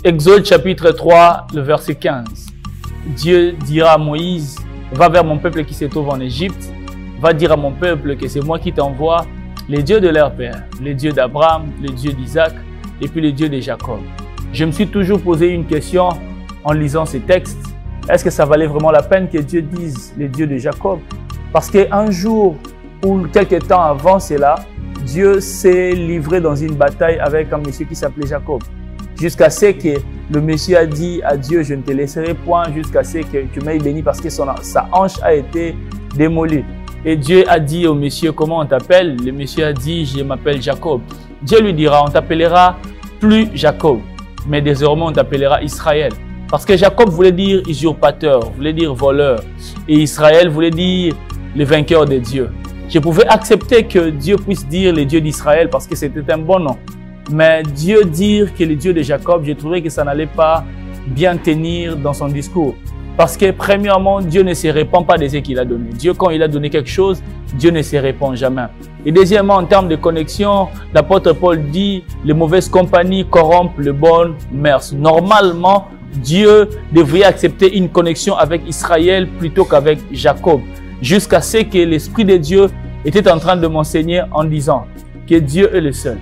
Exode chapitre 3, le verset 15. Dieu dira à Moïse, va vers mon peuple qui se trouve en Égypte, va dire à mon peuple que c'est moi qui t'envoie, les dieux de leur père, les dieux d'Abraham, les dieux d'Isaac et puis les dieux de Jacob. Je me suis toujours posé une question en lisant ces textes. Est-ce que ça valait vraiment la peine que Dieu dise les dieux de Jacob? Parce qu'un jour ou quelques temps avant cela, Dieu s'est livré dans une bataille avec un monsieur qui s'appelait Jacob. Jusqu'à ce que le monsieur a dit à Dieu, je ne te laisserai point jusqu'à ce que tu m'aies béni parce que sa hanche a été démolie. Et Dieu a dit au monsieur, comment on t'appelle? Le monsieur a dit, je m'appelle Jacob. Dieu lui dira, on t'appellera plus Jacob, mais désormais on t'appellera Israël. Parce que Jacob voulait dire usurpateur, voulait dire voleur. Et Israël voulait dire le vainqueur de Dieu. Je pouvais accepter que Dieu puisse dire les dieux d'Israël parce que c'était un bon nom. Mais Dieu dire que les dieux de Jacob, j'ai trouvé que ça n'allait pas bien tenir dans son discours. Parce que premièrement, Dieu ne se répand pas de ce qu'il a donné. Dieu, quand il a donné quelque chose, Dieu ne se répand jamais. Et deuxièmement, en termes de connexion, l'apôtre Paul dit, les mauvaises compagnies corrompent les bonnes mœurs. Normalement, Dieu devrait accepter une connexion avec Israël plutôt qu'avec Jacob. Jusqu'à ce que l'Esprit de Dieu était en train de m'enseigner en disant que Dieu est le seul.